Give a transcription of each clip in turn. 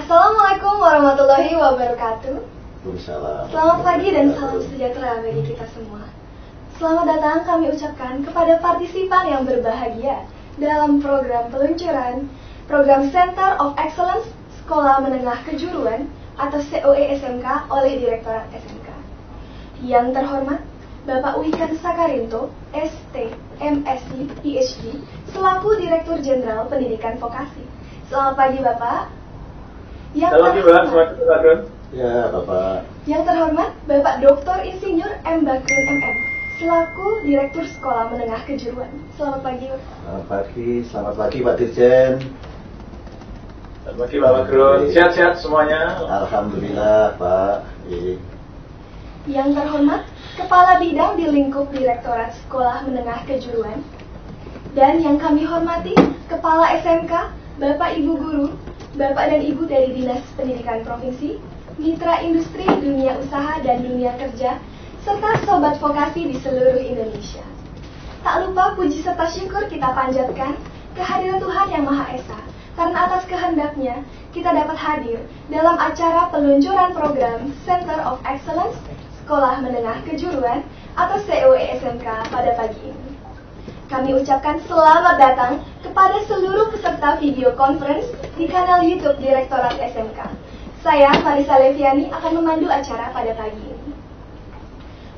Assalamualaikum warahmatullahi wabarakatuh. Waalaikumsalam. Selamat pagi dan salam sejahtera bagi kita semua. Selamat datang kami ucapkan kepada partisipan yang berbahagia dalam program peluncuran Program Center of Excellence Sekolah Menengah Kejuruan atau COE SMK oleh Direktorat SMK. Yang terhormat Bapak Wikan Sakarinto, ST, MSc, PhD, selaku Direktur Jenderal Pendidikan Vokasi. Selamat pagi Bapak. Selamat pagi, Ya, Bapak. Yang terhormat Bapak Dr. Insinyur M. Bakrun MM, selaku Direktur Sekolah Menengah Kejuruan. Selamat pagi Bapak. Selamat pagi Pak Dirjen. Selamat pagi Pak Bakrun. Sehat-sehat semuanya. Alhamdulillah Pak. Yang terhormat Kepala Bidang di lingkup Direktorat Sekolah Menengah Kejuruan. Dan yang kami hormati Kepala SMK, Bapak Ibu Guru, Bapak dan Ibu dari Dinas Pendidikan Provinsi, mitra industri, dunia usaha dan dunia kerja, serta sobat vokasi di seluruh Indonesia. Tak lupa puji serta syukur kita panjatkan kehadiran Tuhan Yang Maha Esa, karena atas kehendaknya kita dapat hadir dalam acara peluncuran program Center of Excellence Sekolah Menengah Kejuruan atau COE SMK pada pagi ini. Kami ucapkan selamat datang kepada seluruh peserta video conference di kanal YouTube Direktorat SMK. Saya, Marisa Leviani, akan memandu acara pada pagi ini.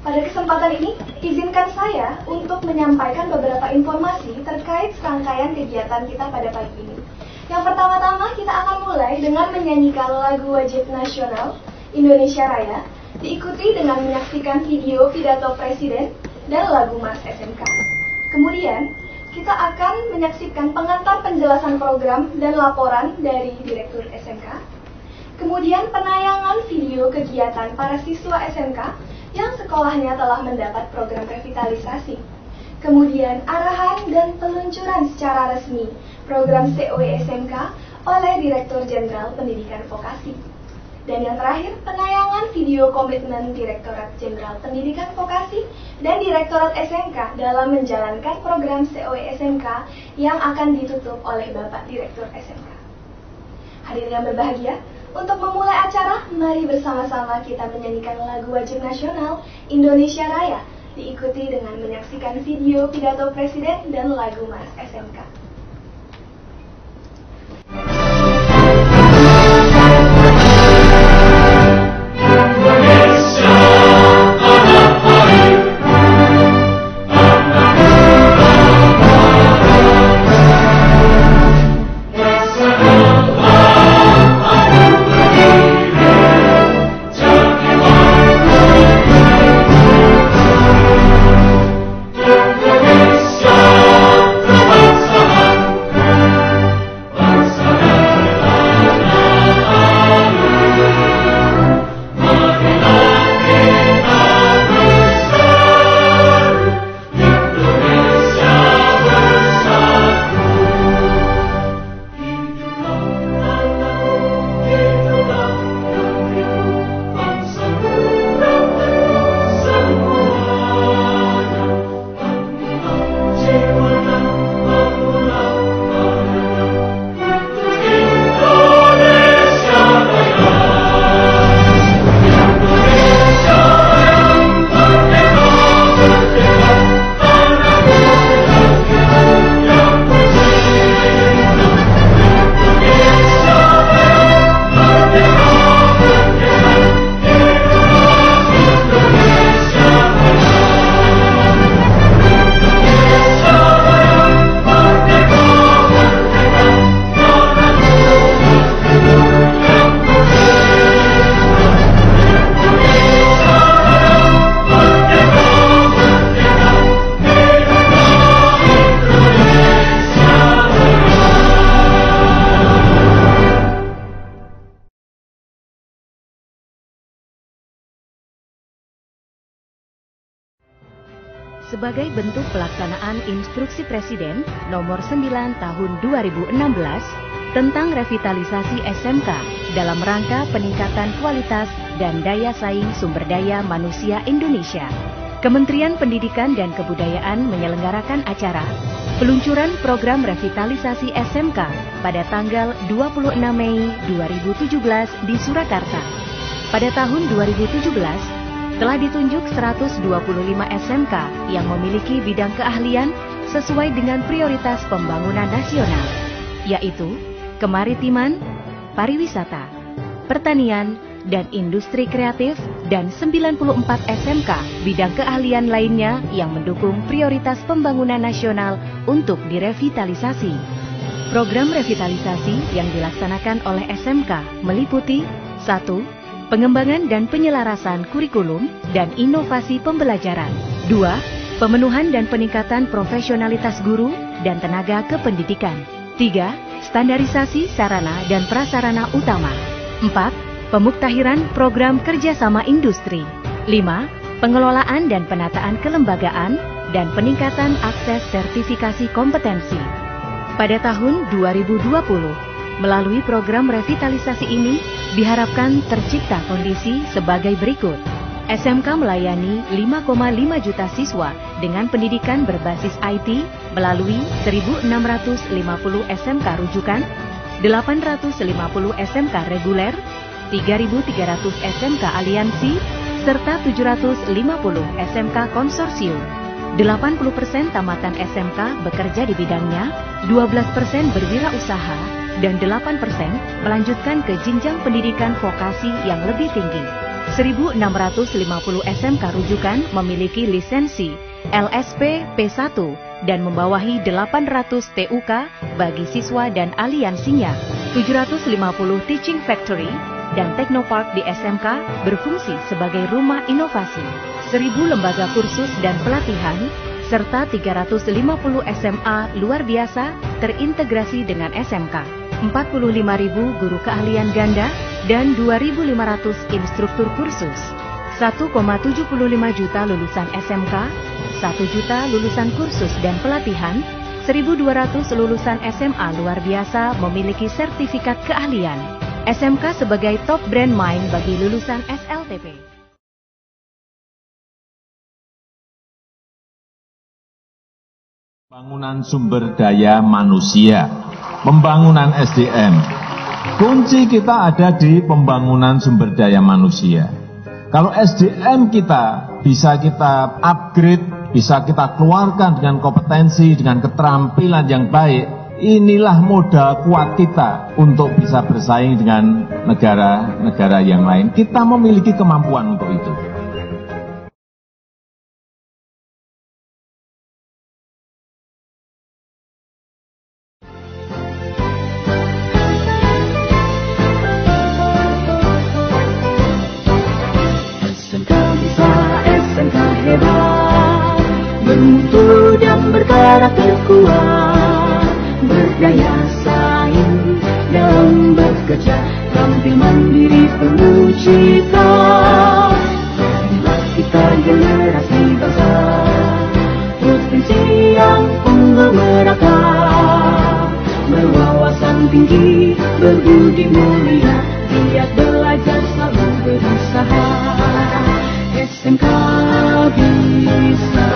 Pada kesempatan ini, izinkan saya untuk menyampaikan beberapa informasi terkait serangkaian kegiatan kita pada pagi ini. Yang pertama-tama, kita akan mulai dengan menyanyikan lagu wajib nasional Indonesia Raya, diikuti dengan menyaksikan video pidato Presiden dan lagu Mas SMK. Kemudian, kita akan menyaksikan pengantar penjelasan program dan laporan dari Direktur SMK. Kemudian penayangan video kegiatan para siswa SMK yang sekolahnya telah mendapat program revitalisasi. Kemudian arahan dan peluncuran secara resmi program COE SMK oleh Direktur Jenderal Pendidikan Vokasi. Dan yang terakhir, penayangan video komitmen Direktorat Jenderal Pendidikan Vokasi dan Direktorat SMK dalam menjalankan program COE SMK yang akan ditutup oleh Bapak Direktur SMK. Hadirin yang berbahagia, untuk memulai acara, mari bersama-sama kita menyanyikan lagu wajib nasional Indonesia Raya, diikuti dengan menyaksikan video pidato Presiden dan lagu Mas SMK. Sebagai bentuk pelaksanaan Instruksi Presiden Nomor 9 Tahun 2016 tentang revitalisasi SMK dalam rangka peningkatan kualitas dan daya saing sumber daya manusia Indonesia, Kementerian Pendidikan dan Kebudayaan menyelenggarakan acara peluncuran program revitalisasi SMK pada tanggal 26 Mei 2017 di Surakarta. Pada tahun 2017, telah ditunjuk 125 SMK yang memiliki bidang keahlian sesuai dengan prioritas pembangunan nasional, yaitu kemaritiman, pariwisata, pertanian, dan industri kreatif, dan 94 SMK bidang keahlian lainnya yang mendukung prioritas pembangunan nasional untuk direvitalisasi. Program revitalisasi yang dilaksanakan oleh SMK meliputi 1. Pengembangan dan penyelarasan kurikulum dan inovasi pembelajaran. 2. Pemenuhan dan peningkatan profesionalitas guru dan tenaga kependidikan. 3. Standarisasi sarana dan prasarana utama. 4. Pemuktahiran program kerjasama industri. 5. Pengelolaan dan penataan kelembagaan dan peningkatan akses sertifikasi kompetensi. Pada tahun 2020, melalui program revitalisasi ini, diharapkan tercipta kondisi sebagai berikut. SMK melayani 5,5 juta siswa dengan pendidikan berbasis IT melalui 1.650 SMK rujukan, 850 SMK reguler, 3.300 SMK aliansi, serta 750 SMK konsorsium. 80% tamatan SMK bekerja di bidangnya, 12% berwirausaha, dan 8% melanjutkan ke jenjang pendidikan vokasi yang lebih tinggi. 1.650 SMK rujukan memiliki lisensi LSP P1 dan membawahi 800 TUK bagi siswa dan aliansinya. 750 teaching factory dan teknopark di SMK berfungsi sebagai rumah inovasi. 1.000 lembaga kursus dan pelatihan, serta 350 SMA luar biasa terintegrasi dengan SMK. 45.000 guru keahlian ganda dan 2.500 instruktur kursus. 1,75 juta lulusan SMK, 1 juta lulusan kursus dan pelatihan, 1.200 lulusan SMA luar biasa memiliki sertifikat keahlian. SMK sebagai top brand mind bagi lulusan SLTP. Pembangunan sumber daya manusia, pembangunan SDM. Kunci kita ada di pembangunan sumber daya manusia. Kalau SDM kita bisa kita upgrade, bisa kita keluarkan dengan kompetensi, dengan keterampilan yang baik, inilah modal kuat kita untuk bisa bersaing dengan negara-negara yang lain. Kita memiliki kemampuan untuk itu. Bermutu dan berkarakter kuat, berdaya saing dalam bekerja, tampil mandiri penuh cita. Inilah kita generasi bangsa, potensi yang unggul merata, berwawasan tinggi, berbudi mulia, giat belajar selalu berusaha. SMK bisa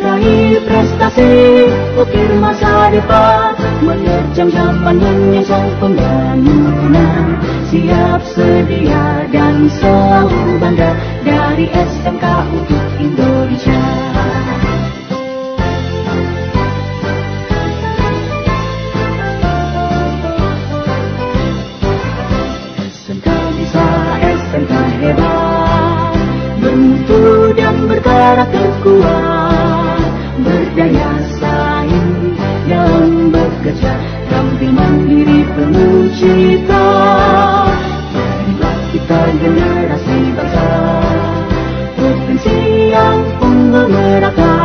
raih prestasi, ukir masa depan, menerjang zaman menyongsong pembangunan, siap sedia dan selalu bangga dari SMK untuk Indonesia. SMK hebat, bermutu dan berkarakter kuat, berdaya saing dalam bekerja, tampil mandiri penuh cita. Inilah kita generasi bangsa, potensi yang unggul merata,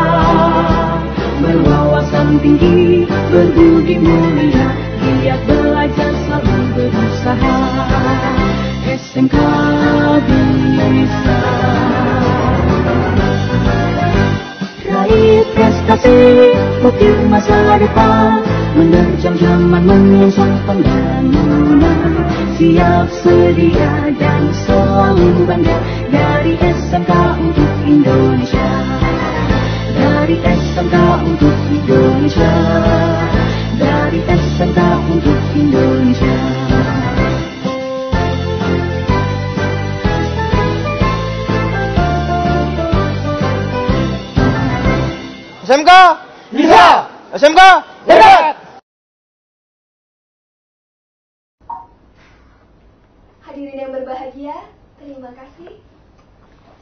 berwawasan tinggi, berbudi mulia, giat belajar selalu berusaha. SMK bisa raih prestasi, ukir masa depan, menerjang zaman menyongsong pembangunan, siap sedia dan selalu bangga dari SMK untuk Indonesia. Dari SMK untuk Indonesia, dari SMK untuk Indonesia. SMK bisa, SMK hebat. Hadirin yang berbahagia, terima kasih.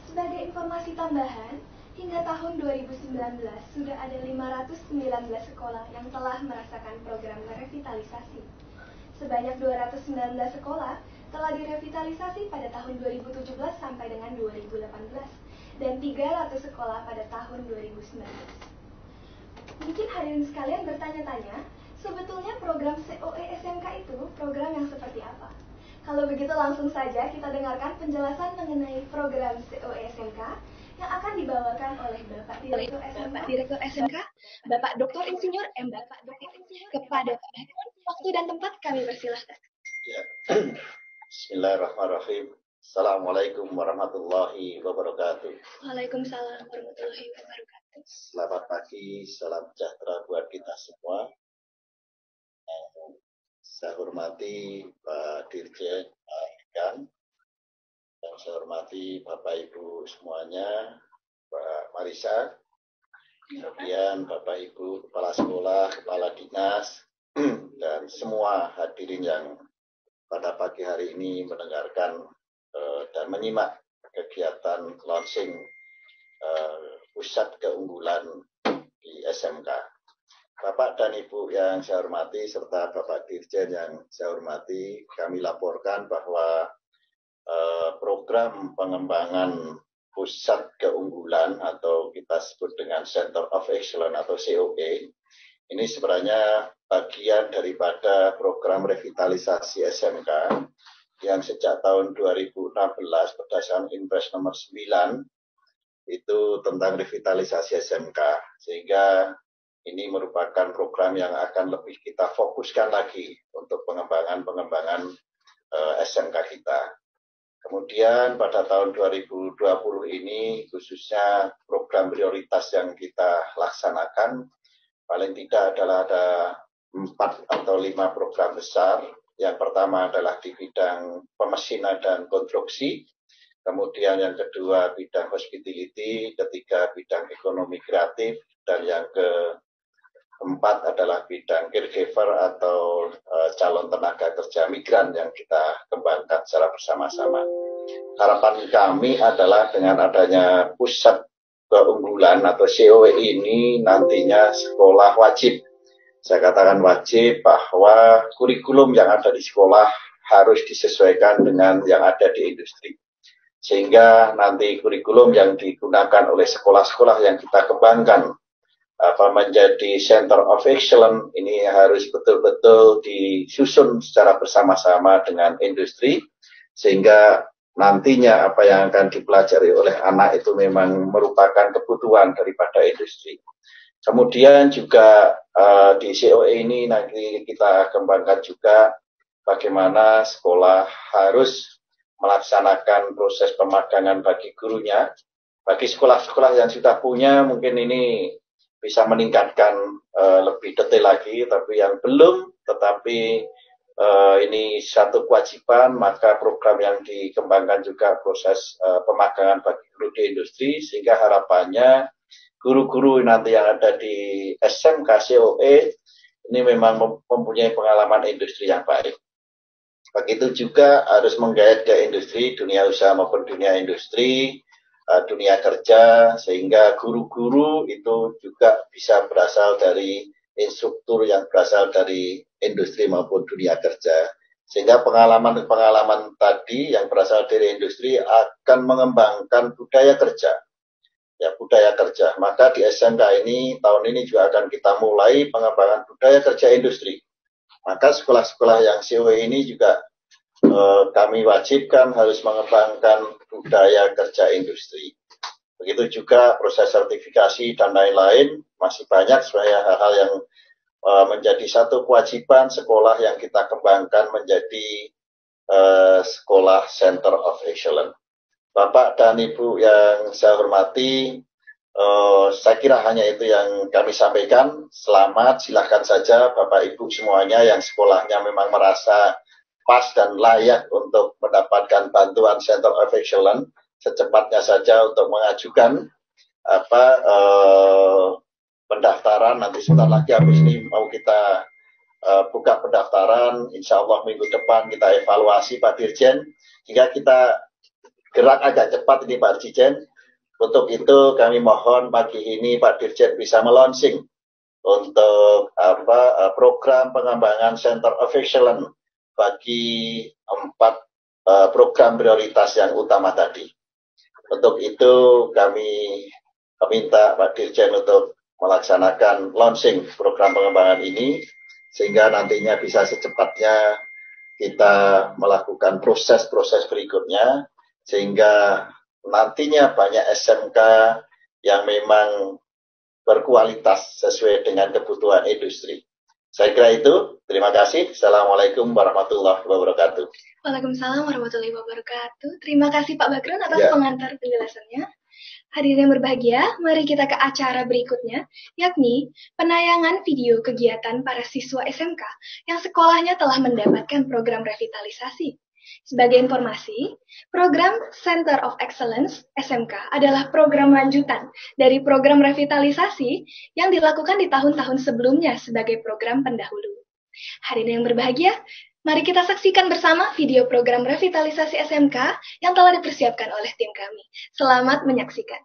Sebagai informasi tambahan, hingga tahun 2019 sudah ada 519 sekolah yang telah merasakan program revitalisasi. Sebanyak 219 sekolah telah direvitalisasi pada tahun 2017 sampai dengan 2018 dan 300 sekolah pada tahun 2019. Mungkin hadirin sekalian bertanya-tanya, sebetulnya program COE SMK itu program yang seperti apa? Kalau begitu langsung saja kita dengarkan penjelasan mengenai program COE SMK yang akan dibawakan oleh Bapak Direktur SMK, Bapak Dr. Insinyur M. Kepada waktu dan tempat kami persilahkan. Ya. Bismillahirrahmanirrahim. Assalamualaikum warahmatullahi wabarakatuh. Waalaikumsalam warahmatullahi wabarakatuh. Selamat pagi, salam sejahtera buat kita semua. Saya hormati Pak Dirjen, Pak Ikan, dan saya hormati Bapak Ibu semuanya, Pak Marisa, kemudian Bapak Ibu Kepala Sekolah, Kepala Dinas, dan semua hadirin yang pada pagi hari ini mendengarkan dan menyimak kegiatan launching pusat keunggulan di SMK. Bapak dan Ibu yang saya hormati, serta Bapak Dirjen yang saya hormati, kami laporkan bahwa program pengembangan pusat keunggulan atau kita sebut dengan Center of Excellence atau COE, ini sebenarnya bagian daripada program revitalisasi SMK yang sejak tahun 2016 berdasarkan Impres nomor 9 itu tentang revitalisasi SMK, sehingga ini merupakan program yang akan lebih kita fokuskan lagi untuk pengembangan SMK kita. Kemudian pada tahun 2020 ini khususnya program prioritas yang kita laksanakan, paling tidak adalah ada 4 atau 5 program besar. Yang pertama adalah di bidang pemesinan dan konstruksi, kemudian yang kedua bidang hospitality, ketiga bidang ekonomi kreatif, dan yang keempat adalah bidang caregiver atau calon tenaga kerja migran yang kita kembangkan secara bersama-sama. Harapan kami adalah dengan adanya pusat keunggulan atau COE ini nantinya sekolah wajib. Saya katakan wajib bahwa kurikulum yang ada di sekolah harus disesuaikan dengan yang ada di industri. Sehingga nanti kurikulum yang digunakan oleh sekolah-sekolah yang kita kembangkan menjadi Center of Excellence ini harus betul-betul disusun secara bersama-sama dengan industri, sehingga nantinya apa yang akan dipelajari oleh anak itu memang merupakan kebutuhan daripada industri. Kemudian juga di COE ini nanti kita kembangkan juga bagaimana sekolah harus melaksanakan proses pemagangan bagi gurunya. Bagi sekolah-sekolah yang sudah punya mungkin ini bisa meningkatkan lebih detail lagi, tapi yang belum, tetapi ini satu kewajiban, maka program yang dikembangkan juga proses pemagangan bagi guru di industri, sehingga harapannya guru-guru nanti yang ada di SMK COE ini memang mempunyai pengalaman industri yang baik. Begitu juga harus menggait ke industri, dunia usaha maupun dunia industri, dunia kerja, sehingga guru-guru itu juga bisa berasal dari instruktur yang berasal dari industri maupun dunia kerja. Sehingga pengalaman-pengalaman tadi yang berasal dari industri akan mengembangkan budaya kerja. Ya, budaya kerja. Maka di SMK ini, tahun ini juga akan kita mulai pengembangan budaya kerja industri. Maka sekolah-sekolah yang COE ini juga kami wajibkan harus mengembangkan budaya kerja industri. Begitu juga proses sertifikasi dan lain-lain, masih banyak sebenarnya hal-hal yang menjadi satu kewajiban sekolah yang kita kembangkan menjadi sekolah Center of Excellence. Bapak dan Ibu yang saya hormati, Saya kira hanya itu yang kami sampaikan. Selamat, silakan saja Bapak Ibu semuanya yang sekolahnya memang merasa pas dan layak untuk mendapatkan bantuan Center of Excellence, secepatnya saja untuk mengajukan pendaftaran. Nanti sebentar lagi habis ini mau kita buka pendaftaran. Insya Allah minggu depan kita evaluasi Pak Dirjen, jika kita gerak agak cepat ini Pak Dirjen. Untuk itu kami mohon pagi ini Pak Dirjen bisa melonsing untuk program pengembangan Center of Excellence bagi 4 program prioritas yang utama tadi. Untuk itu kami meminta Pak Dirjen untuk melaksanakan launching program pengembangan ini, sehingga nantinya bisa secepatnya kita melakukan proses-proses berikutnya, sehingga nantinya banyak SMK yang memang berkualitas sesuai dengan kebutuhan industri. Saya kira itu. Terima kasih. Assalamualaikum warahmatullahi wabarakatuh. Waalaikumsalam warahmatullahi wabarakatuh. Terima kasih Pak Bagrun atas pengantar penjelasannya. Hadirin yang berbahagia, mari kita ke acara berikutnya, yakni penayangan video kegiatan para siswa SMK yang sekolahnya telah mendapatkan program revitalisasi. Sebagai informasi, program Center of Excellence SMK adalah program lanjutan dari program revitalisasi yang dilakukan di tahun-tahun sebelumnya sebagai program pendahulu. Hadirin yang berbahagia, mari kita saksikan bersama video program revitalisasi SMK yang telah dipersiapkan oleh tim kami. Selamat menyaksikan.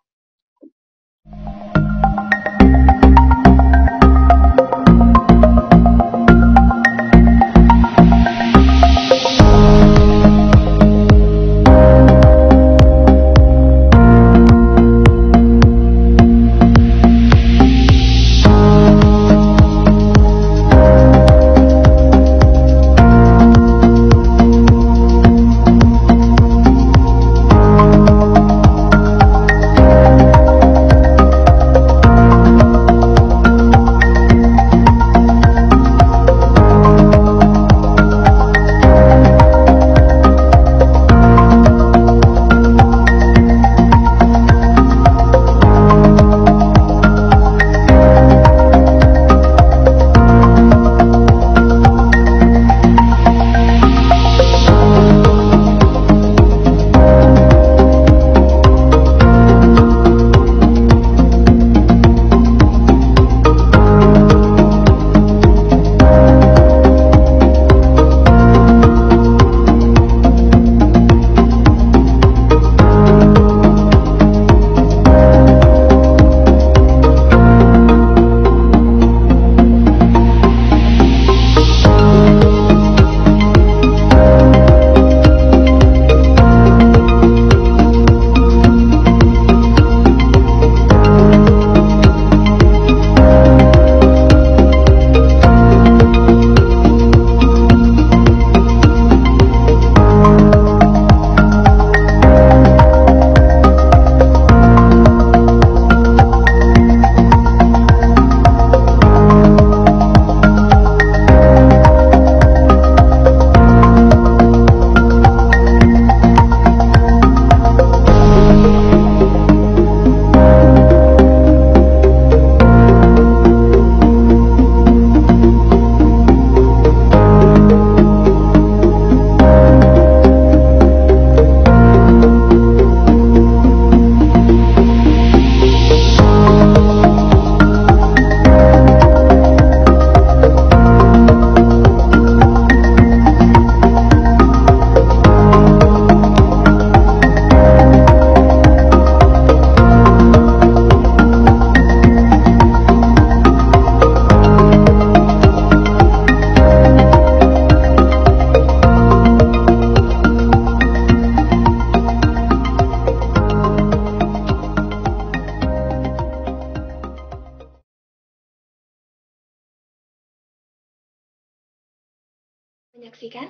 Menyaksikan.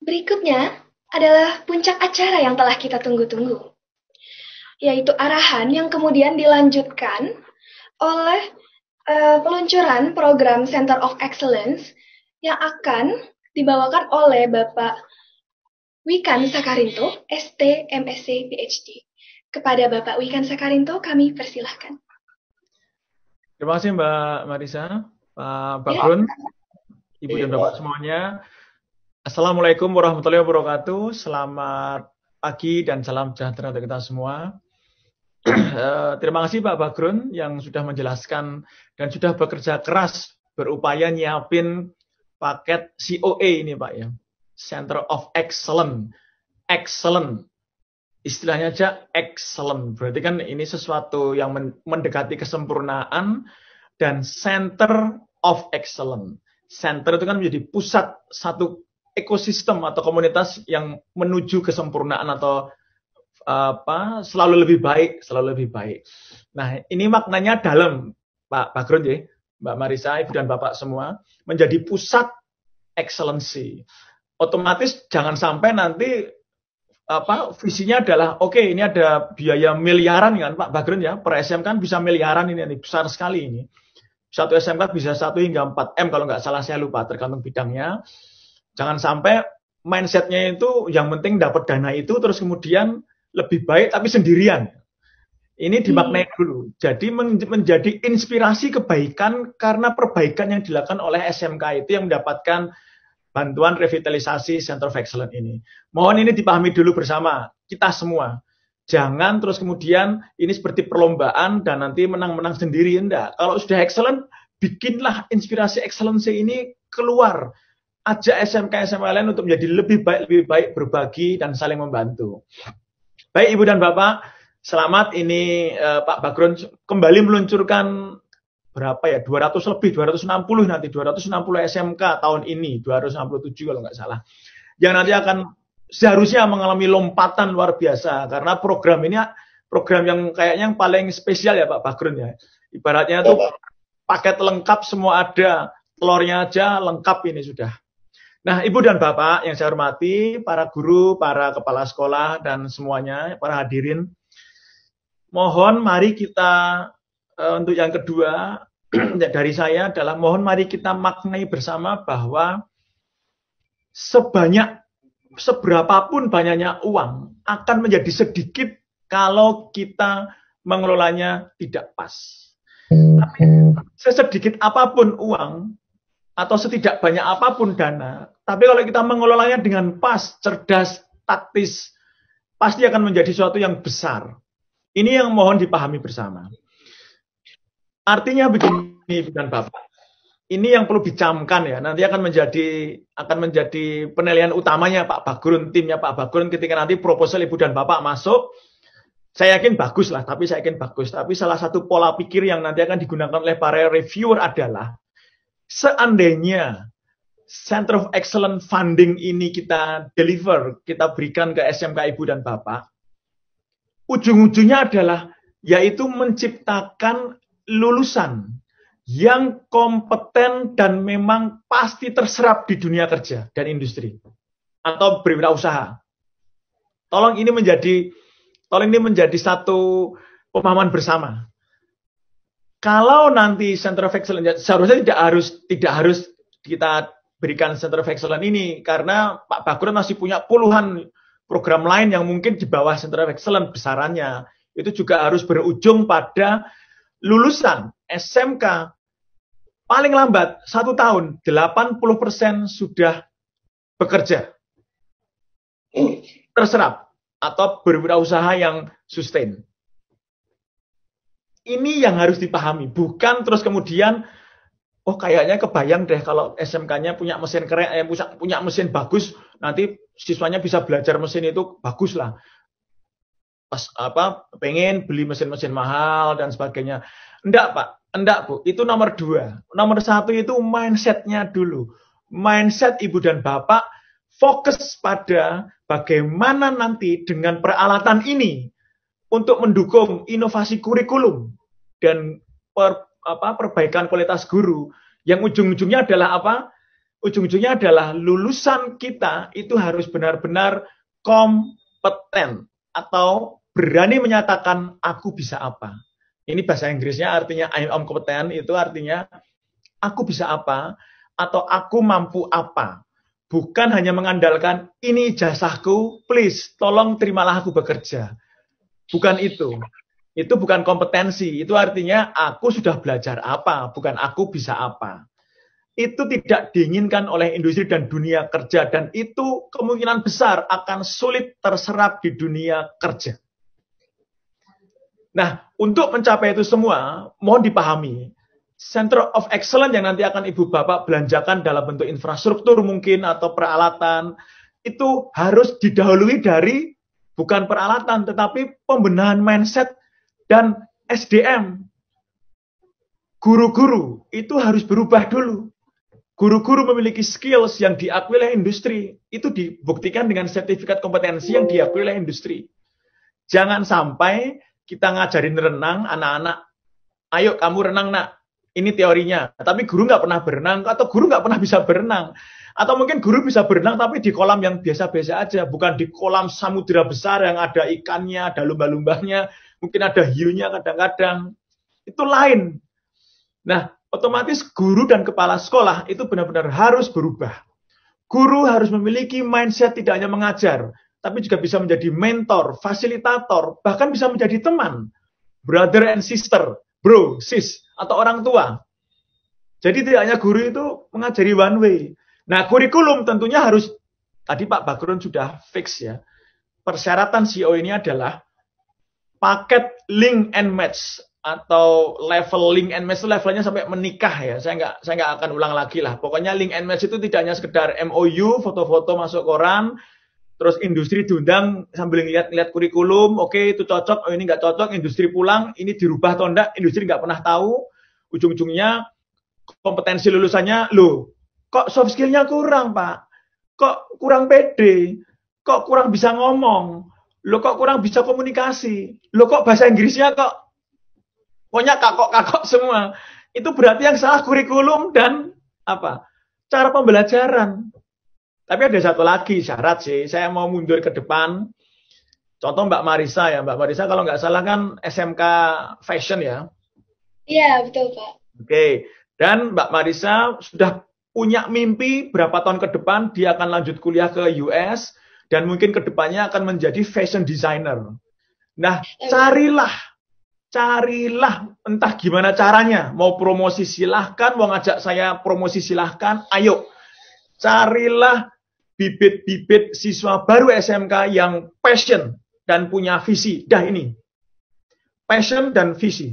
Berikutnya adalah puncak acara yang telah kita tunggu-tunggu, yaitu arahan yang kemudian dilanjutkan oleh peluncuran program Center of Excellence yang akan dibawakan oleh Bapak Wikan Sakarinto, ST, MSc, PhD. Kepada Bapak Wikan Sakarinto kami persilahkan. Terima kasih Mbak Marisa, Pak Bagrun, Ibu dan Bapak semuanya. Assalamualaikum warahmatullahi wabarakatuh. Selamat pagi dan salam sejahtera untuk kita semua. Terima kasih Pak Bagrun yang sudah menjelaskan dan sudah bekerja keras berupaya nyiapin paket COE ini Pak ya. Center of Excellence. Excellent. Istilahnya aja excellent. Berarti kan ini sesuatu yang mendekati kesempurnaan dan Center of Excellence. Center itu kan menjadi pusat satu ekosistem atau komunitas yang menuju kesempurnaan atau selalu lebih baik, selalu lebih baik. Nah, ini maknanya dalam Pak Bagrun ya, Mbak Marisa, Ibu dan Bapak semua, menjadi pusat excellency. Otomatis jangan sampai nanti visinya adalah oke, ini ada biaya miliaran kan Pak Bagrun ya, per SMK kan bisa miliaran ini besar sekali ini. Satu SMK bisa 1 hingga 4 M kalau nggak salah, saya lupa tergantung bidangnya. Jangan sampai mindsetnya itu yang penting dapat dana itu terus kemudian lebih baik tapi sendirian. Ini dimaknai dulu. Jadi menjadi inspirasi kebaikan karena perbaikan yang dilakukan oleh SMK itu yang mendapatkan bantuan revitalisasi Center of Excellence ini. Mohon ini dipahami dulu bersama kita semua. Jangan terus kemudian ini seperti perlombaan dan nanti menang-menang sendiri. Enggak. Kalau sudah excellent, bikinlah inspirasi excellency ini keluar. Ajak SMK-SMK lain untuk menjadi lebih baik berbagi dan saling membantu. Baik Ibu dan Bapak, selamat ini Pak Bagrun kembali meluncurkan berapa ya, 200 lebih, 260 nanti, 260 SMK tahun ini, 267 kalau nggak salah. Yang nanti akan seharusnya mengalami lompatan luar biasa, karena program ini program yang kayaknya yang paling spesial ya Pak Bagrun ya. Ibaratnya itu paket lengkap semua ada, telurnya aja lengkap ini sudah. Nah Ibu dan Bapak yang saya hormati, para guru, para kepala sekolah, dan semuanya, para hadirin, mohon mari kita untuk yang kedua dari saya adalah mohon mari kita maknai bersama bahwa seberapapun banyaknya uang akan menjadi sedikit kalau kita mengelolanya tidak pas. Tapi sesedikit apapun uang atau setidak banyak apapun dana, tapi kalau kita mengelolanya dengan pas, cerdas, taktis, pasti akan menjadi sesuatu yang besar. Ini yang mohon dipahami bersama. Artinya begini dan Bapak, ini yang perlu dicamkan ya, nanti akan menjadi penilaian utamanya Pak Bagrun, timnya Pak Bagrun ketika nanti proposal Ibu dan Bapak masuk, saya yakin bagus lah, tapi salah satu pola pikir yang nanti akan digunakan oleh para reviewer adalah, seandainya Center of Excellence funding ini kita deliver, kita berikan ke SMK Ibu dan Bapak, ujung-ujungnya adalah yaitu menciptakan lulusan yang kompeten dan memang pasti terserap di dunia kerja dan industri atau berwirausaha. Tolong ini menjadi satu pemahaman bersama. Kalau nanti Center of Excellence seharusnya tidak harus kita berikan Center of Excellence ini karena Pak Bagrun masih punya puluhan program lain yang mungkin di bawah Center of Excellence besarannya. Itu juga harus berujung pada lulusan SMK paling lambat 1 tahun 80% sudah bekerja terserap atau berwirausaha yang sustain. Ini yang harus dipahami, bukan terus kemudian kayaknya kebayang deh kalau SMK-nya punya mesin keren, punya mesin bagus, nanti siswanya bisa belajar mesin itu bagus lah. Pengen beli mesin-mesin mahal dan sebagainya. Enggak Pak, enggak Bu, itu nomor 2. Nomor 1 itu mindset-nya dulu. Mindset Ibu dan Bapak fokus pada bagaimana nanti dengan peralatan ini untuk mendukung inovasi kurikulum dan perbaikan kualitas guru yang ujung-ujungnya adalah apa? Ujung-ujungnya adalah lulusan kita itu harus benar-benar kompeten atau berani menyatakan aku bisa apa. Ini bahasa Inggrisnya artinya I'm competent, itu artinya aku bisa apa atau aku mampu apa. Bukan hanya mengandalkan ini ijazahku, please tolong terimalah aku bekerja. Bukan itu. Itu bukan kompetensi. Itu artinya aku sudah belajar apa, bukan aku bisa apa. Itu tidak diinginkan oleh industri dan dunia kerja, dan itu kemungkinan besar akan sulit terserap di dunia kerja. Nah, untuk mencapai itu semua, mohon dipahami, Center of Excellence yang nanti akan Ibu Bapak belanjakan dalam bentuk infrastruktur mungkin atau peralatan, itu harus didahului dari bukan peralatan, tetapi pembenahan mindset dan SDM. Guru-guru itu harus berubah dulu. Guru-guru memiliki skills yang diakui oleh industri. Itu dibuktikan dengan sertifikat kompetensi yang diakui oleh industri. Jangan sampai kita ngajarin renang anak-anak. Ayo kamu renang nak. Ini teorinya. Tapi guru nggak pernah berenang. Atau guru nggak pernah bisa berenang. Atau mungkin guru bisa berenang tapi di kolam yang biasa-biasa aja. Bukan di kolam samudera besar yang ada ikannya, ada lumba-lumbanya. Mungkin ada hiunya kadang-kadang. Itu lain. Nah, otomatis guru dan kepala sekolah itu benar-benar harus berubah. Guru harus memiliki mindset tidak hanya mengajar, tapi juga bisa menjadi mentor, fasilitator, bahkan bisa menjadi teman, brother and sister, bro, sis, atau orang tua. Jadi tidak hanya guru itu mengajari one way. Nah, kurikulum tentunya harus, tadi Pak Bagrun sudah fix ya, persyaratan CEO ini adalah paket link and match, atau level link and match itu levelnya sampai menikah ya. Saya nggak akan ulang lagi lah. Pokoknya link and match itu tidak hanya sekedar MOU, foto-foto masuk koran, terus industri diundang sambil lihat kurikulum, oke itu cocok, oh ini nggak cocok, industri pulang, ini dirubah atau enggak, industri nggak pernah tahu. Ujung-ujungnya kompetensi lulusannya, loh, kok soft skill-nya kurang Pak? Kok kurang pede? Kok kurang bisa ngomong? Loh kok kurang bisa komunikasi? Loh kok bahasa Inggrisnya kok pokoknya kakok-kakok semua. Itu berarti yang salah kurikulum dan apa? Cara pembelajaran. Tapi ada satu lagi syarat sih. Saya mau mundur ke depan. Contoh Mbak Marisa ya. Mbak Marisa kalau nggak salah kan SMK Fashion ya. Iya, betul Pak. Oke. Dan Mbak Marisa sudah punya mimpi berapa tahun ke depan dia akan lanjut kuliah ke US dan mungkin ke depannya akan menjadi fashion designer. Nah, carilah entah gimana caranya, mau promosi silahkan, mau ngajak saya promosi silahkan, ayo carilah bibit-bibit siswa baru SMK yang passion dan punya visi. Dah ini, passion dan visi.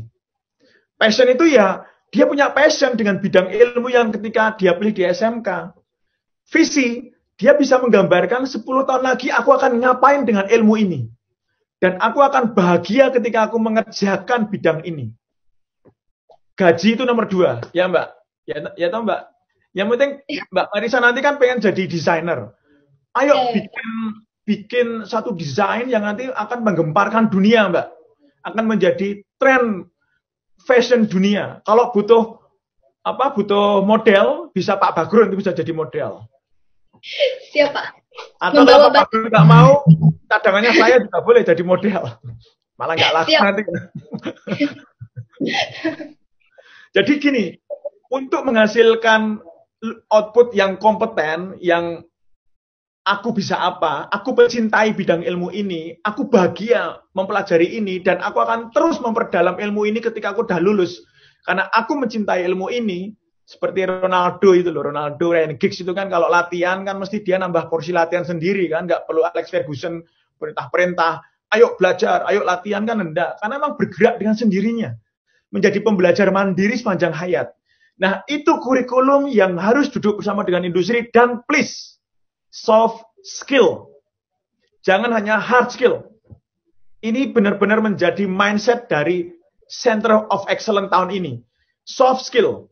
Passion itu ya, dia punya passion dengan bidang ilmu yang ketika dia pilih di SMK. Visi, dia bisa menggambarkan 10 tahun lagi aku akan ngapain dengan ilmu ini. Dan aku akan bahagia ketika aku mengerjakan bidang ini. Gaji itu nomor 2, ya Mbak? Ya toh Mbak? Yang penting Mbak Marisa nanti kan pengen jadi desainer. Ayo bikin satu desain yang nanti akan menggemparkan dunia Mbak. Akan menjadi tren fashion dunia. Kalau butuh model, bisa Pak Bagrun itu bisa jadi model. Siap Pak. Atau kalau Pak Bagrun nggak mau, cadangannya saya juga boleh jadi model. Malah nggak laku nanti. Jadi gini, untuk menghasilkan output yang kompeten, yang aku bisa apa, aku mencintai bidang ilmu ini, aku bahagia mempelajari ini, dan aku akan terus memperdalam ilmu ini ketika aku udah lulus. Karena aku mencintai ilmu ini, seperti Ronaldo itu loh, Ronaldo Ryan Giggs itu kan kalau latihan kan mesti dia nambah porsi latihan sendiri kan, nggak perlu Alex Ferguson perintah-perintah, ayo belajar, ayo latihan kan enggak. Karena memang bergerak dengan sendirinya, menjadi pembelajar mandiri sepanjang hayat. Nah itu kurikulum yang harus duduk bersama dengan industri dan please, soft skill. Jangan hanya hard skill. Ini benar-benar menjadi mindset dari Center of Excellence tahun ini. Soft skill.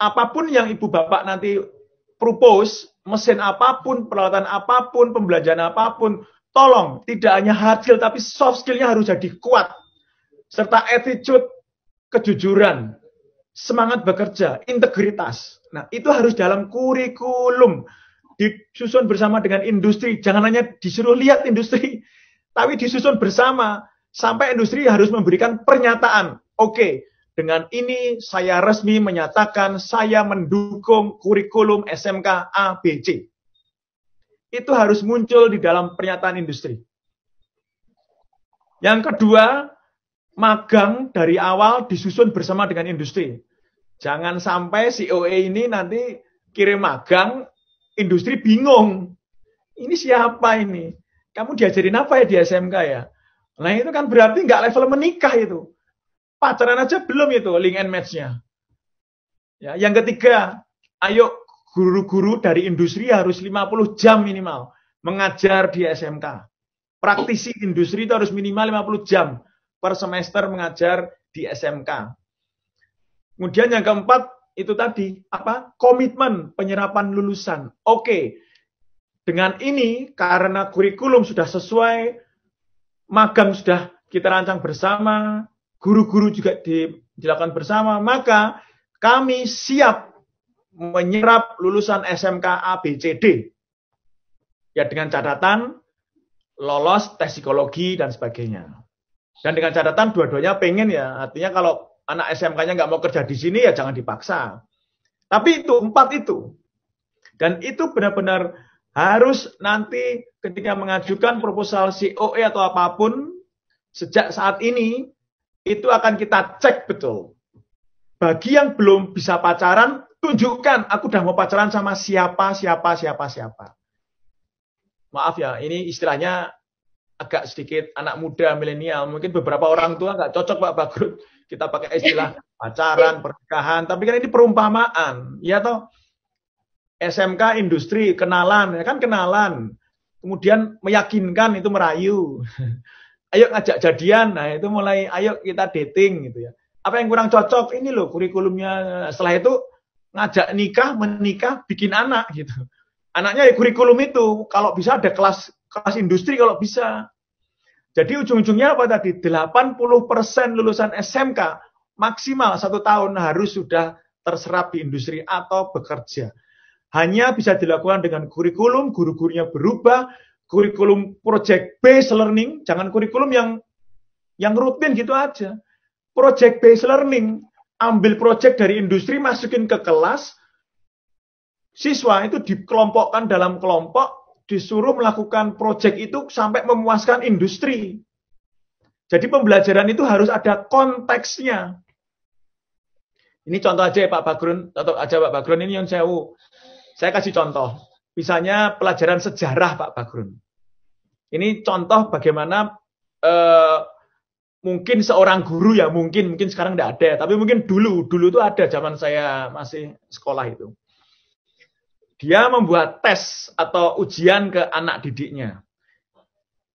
Apapun yang Ibu Bapak nanti propose, mesin apapun, peralatan apapun, pembelajaran apapun, tolong tidak hanya hard skill, tapi soft skill-nya harus jadi kuat. Serta attitude, kejujuran, semangat bekerja, integritas. Nah, itu harus dalam kurikulum. Disusun bersama dengan industri. Jangan hanya disuruh lihat industri, tapi disusun bersama. Sampai industri harus memberikan pernyataan. Oke, dengan ini saya resmi menyatakan saya mendukung kurikulum SMK ABC. Itu harus muncul di dalam pernyataan industri. Yang kedua, magang dari awal disusun bersama dengan industri. Jangan sampai si OE ini nanti kirim magang, industri bingung. Ini siapa ini? Kamu diajarin apa ya di SMK ya? Nah itu kan berarti nggak level menikah itu. Pacaran aja belum itu link and match-nya. Ya, yang ketiga, ayo guru-guru dari industri harus 50 jam minimal mengajar di SMK. Praktisi industri itu harus minimal 50 jam per semester mengajar di SMK. Kemudian yang keempat itu tadi apa? Komitmen penyerapan lulusan. Oke. Dengan ini karena kurikulum sudah sesuai, magang sudah kita rancang bersama, guru-guru juga dilakukan bersama, maka kami siap menyerap lulusan SMK A, B, C, D. Ya dengan catatan lolos tes psikologi dan sebagainya. Dan dengan catatan dua-duanya pengen ya, artinya kalau anak SMK-nya nggak mau kerja di sini ya jangan dipaksa. Tapi itu, 4 itu. Dan itu benar-benar harus nanti ketika mengajukan proposal COE atau apapun, sejak saat ini, itu akan kita cek betul. Bagi yang belum bisa pacaran, tunjukkan aku udah mau pacaran sama siapa. Maaf ya, ini istilahnya agak sedikit anak muda, milenial. Mungkin beberapa orang tua nggak cocok Pak Bagrut. Kita pakai istilah pacaran, pernikahan. Tapi kan ini perumpamaan. Ya toh, SMK, industri, kenalan. Ya kan kenalan. Kemudian meyakinkan itu merayu. Ayo ngajak jadian. Nah itu mulai, ayo kita dating gitu ya. Apa yang kurang cocok? Ini loh kurikulumnya. Setelah itu ngajak nikah, menikah, bikin anak gitu. Anaknya ya kurikulum itu. Kalau bisa ada kelas industri kalau bisa. Jadi ujung-ujungnya apa tadi? 80% lulusan SMK maksimal 1 tahun harus sudah terserap di industri atau bekerja. Hanya bisa dilakukan dengan kurikulum, guru-gurunya berubah, kurikulum project based learning, jangan kurikulum yang rutin gitu aja. Project based learning, ambil project dari industri, masukin ke kelas, siswa itu dikelompokkan dalam kelompok, disuruh melakukan proyek itu sampai memuaskan industri. Jadi pembelajaran itu harus ada konteksnya. Ini contoh aja ya Pak Bagrun, contoh aja Pak Bagrun ini yang saya kasih contoh. Misalnya pelajaran sejarah Pak Bagrun. Ini contoh bagaimana mungkin seorang guru ya, mungkin sekarang tidak ada, tapi mungkin dulu itu ada zaman saya masih sekolah itu. Dia membuat tes atau ujian ke anak didiknya.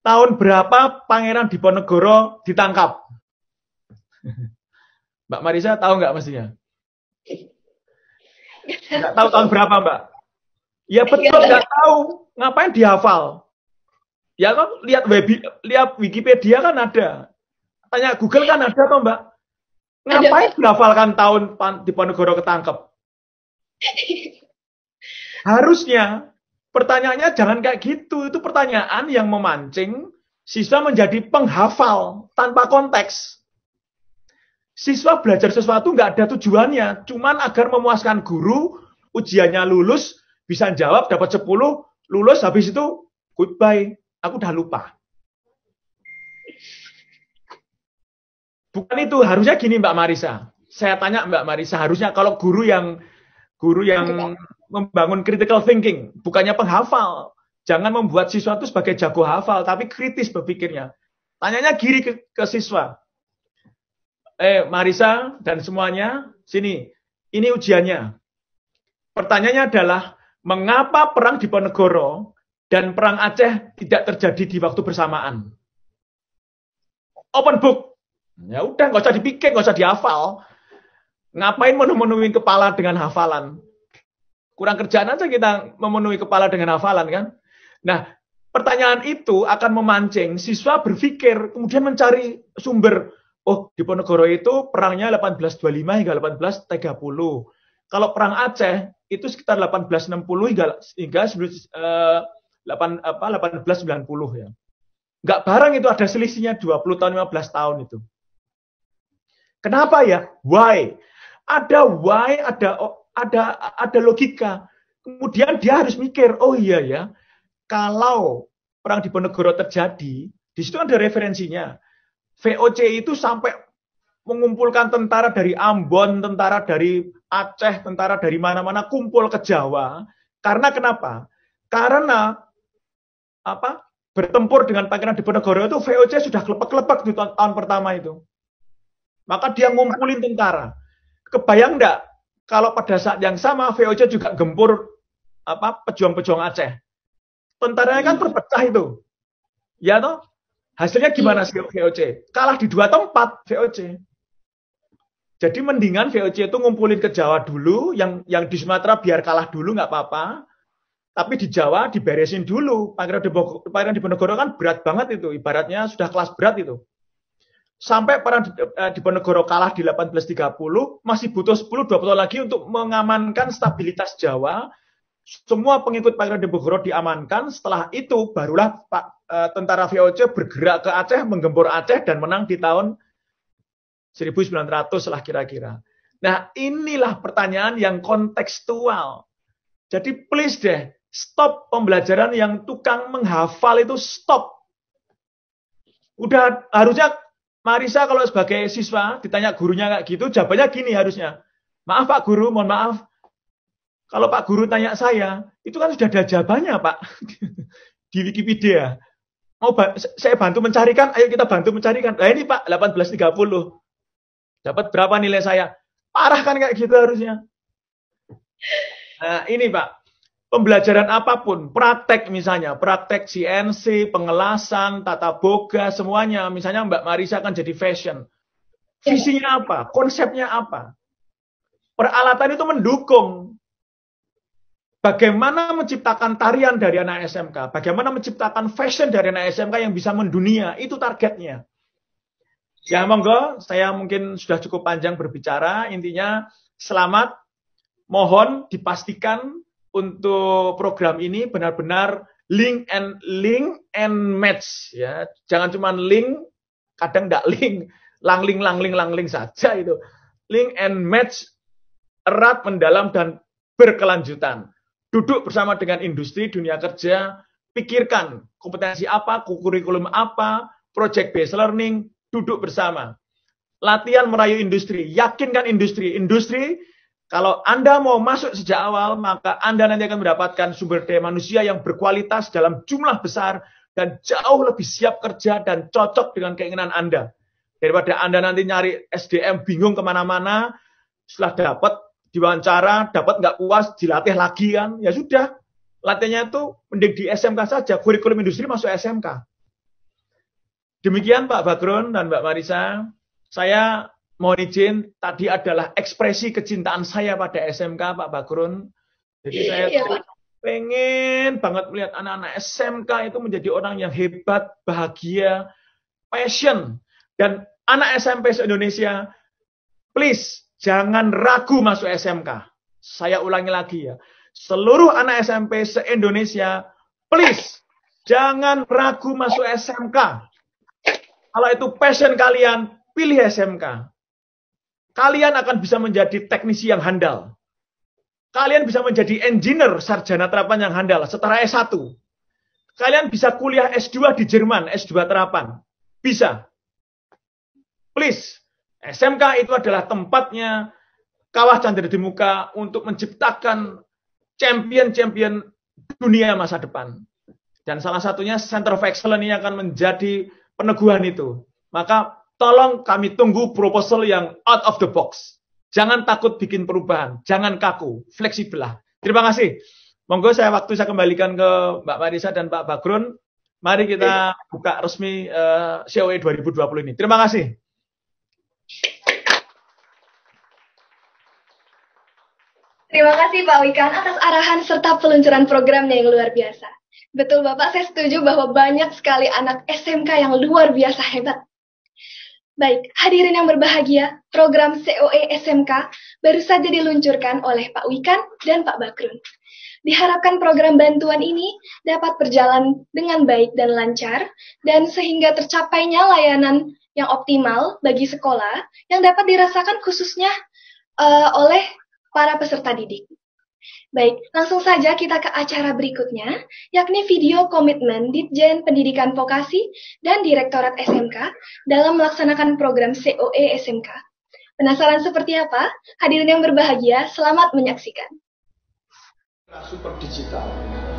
Tahun berapa Pangeran Diponegoro ditangkap? Mbak Marisa tahu nggak mestinya? Nggak tahu tahun berapa Mbak? Ya betul nggak tahu. Ngapain dihafal? Ya kan lihat Wikipedia kan ada. Tanya Google kan ada toh Mbak? Ngapain dihafalkan tahun Diponegoro ketangkep? Harusnya pertanyaannya jangan kayak gitu. Itu pertanyaan yang memancing siswa menjadi penghafal tanpa konteks. Siswa belajar sesuatu nggak ada tujuannya, cuman agar memuaskan guru, ujiannya lulus, bisa jawab, dapat 10, lulus, habis itu goodbye, aku udah lupa. Bukan itu, harusnya gini Mbak Marisa. Saya tanya Mbak Marisa, harusnya kalau guru yang membangun critical thinking, bukannya penghafal. Jangan membuat siswa itu sebagai jago hafal, tapi kritis berpikirnya. Tanyanya gini ke siswa. Marisa dan semuanya, sini. Ini ujiannya. Pertanyaannya adalah, mengapa perang Diponegoro dan perang Aceh tidak terjadi di waktu bersamaan? Open book. Ya udah, nggak usah dipikir, nggak usah dihafal. Ngapain memenuhi kepala dengan hafalan? Kurang kerjaan aja kita memenuhi kepala dengan hafalan kan. Nah, pertanyaan itu akan memancing siswa berpikir, kemudian mencari sumber. Oh, Diponegoro itu perangnya 1825 hingga 1830. Kalau perang Aceh itu sekitar 1860 hingga 1890 ya. Nggak bareng itu ada selisihnya 20 tahun, 15 tahun itu. Kenapa ya? Why? Ada why, ada logika. Kemudian dia harus mikir, oh iya ya, kalau perang Diponegoro terjadi, di situ ada referensinya. VOC itu sampai mengumpulkan tentara dari Ambon, tentara dari Aceh, tentara dari mana-mana kumpul ke Jawa. Karena kenapa? Karena bertempur dengan Pangeran Diponegoro itu VOC sudah kelepek-kelepek di tahun pertama itu. Maka dia ngumpulin tentara. Kebayang enggak kalau pada saat yang sama VOC juga gempur pejuang-pejuang Aceh. Tentaranya kan terpecah itu. Ya toh? Hasilnya gimana sih VOC? Kalah di 2 tempat VOC. Jadi mendingan VOC itu ngumpulin ke Jawa dulu, yang di Sumatera biar kalah dulu nggak apa-apa. Tapi di Jawa diberesin dulu. Pangeran Diponegoro kan berat banget itu, ibaratnya sudah kelas berat itu. Sampai Pangeran Diponegoro kalah di 1830, masih butuh 10-20 tahun lagi untuk mengamankan stabilitas Jawa. Semua pengikut Pangeran Diponegoro diamankan. Setelah itu barulah tentara VOC bergerak ke Aceh, menggempur Aceh dan menang di tahun 1900 lah kira-kira. Nah, inilah pertanyaan yang kontekstual. Jadi please deh, stop pembelajaran yang tukang menghafal itu, stop. Udah harusnya Marisa kalau sebagai siswa ditanya gurunya kayak gitu, jawabannya gini harusnya. Maaf Pak Guru, mohon maaf. Kalau Pak Guru tanya saya, itu kan sudah ada jawabannya Pak. Di Wikipedia. Mau saya bantu mencarikan, ayo kita bantu mencarikan. Nah ini Pak, 1830. Dapat berapa nilai saya? Parah kan kayak gitu harusnya. Nah ini Pak, pembelajaran apapun, praktek misalnya, praktek CNC, pengelasan, tata boga, semuanya. Misalnya Mbak Marisa kan jadi fashion. Visinya apa? Konsepnya apa? Peralatan itu mendukung. Bagaimana menciptakan tarian dari anak SMK? Bagaimana menciptakan fashion dari anak SMK yang bisa mendunia? Itu targetnya. Ya monggo, saya mungkin sudah cukup panjang berbicara. Intinya selamat, mohon dipastikan untuk program ini benar-benar link and match ya. Jangan cuma link, kadang enggak link, langling saja itu. Link and match erat, mendalam dan berkelanjutan. Duduk bersama dengan industri, dunia kerja, pikirkan kompetensi apa, kurikulum apa, project based learning, duduk bersama. Latihan merayu industri, yakinkan industri kalau Anda mau masuk sejak awal, maka Anda nanti akan mendapatkan sumber daya manusia yang berkualitas dalam jumlah besar dan jauh lebih siap kerja dan cocok dengan keinginan Anda. Daripada Anda nanti nyari SDM bingung kemana-mana, setelah dapat diwawancara, dapat nggak puas, dilatih lagi kan, ya sudah. Latihannya itu mending di SMK saja, kurikulum industri masuk SMK. Demikian Pak Bagrun dan Mbak Marisa, saya mohon izin, tadi adalah ekspresi kecintaan saya pada SMK Pak Bagrun. Jadi saya pengen banget melihat anak-anak SMK itu menjadi orang yang hebat, bahagia, passion. Dan anak SMP se-Indonesia, please, jangan ragu masuk SMK. Saya ulangi lagi ya. Seluruh anak SMP se-Indonesia, please, jangan ragu masuk SMK. Kalau itu passion kalian, pilih SMK. Kalian akan bisa menjadi teknisi yang handal. Kalian bisa menjadi engineer, sarjana terapan yang handal, setara S1. Kalian bisa kuliah S2 di Jerman, S2 terapan. Bisa. Please, SMK itu adalah tempatnya Kawah Candra di Muka untuk menciptakan champion-champion dunia masa depan. Dan salah satunya Center of Excellence ini akan menjadi peneguhan itu. Maka tolong kami tunggu proposal yang out of the box. Jangan takut bikin perubahan. Jangan kaku. Fleksibel lah. Terima kasih. Monggo saya kembalikan ke Mbak Marisa dan Pak Bagrun. Mari kita buka resmi COE 2020 ini. Terima kasih. Terima kasih Pak Wikan atas arahan serta peluncuran programnya yang luar biasa. Betul Bapak, saya setuju bahwa banyak sekali anak SMK yang luar biasa hebat. Baik, hadirin yang berbahagia, program COE SMK baru saja diluncurkan oleh Pak Wikan dan Pak Bagrun. Diharapkan program bantuan ini dapat berjalan dengan baik dan lancar, dan sehingga tercapainya layanan yang optimal bagi sekolah yang dapat dirasakan khususnya oleh para peserta didik. Baik, langsung saja kita ke acara berikutnya, yakni video komitmen Ditjen Pendidikan Vokasi dan Direktorat SMK dalam melaksanakan program COE SMK. Penasaran seperti apa? Hadirin yang berbahagia, selamat menyaksikan. Super digital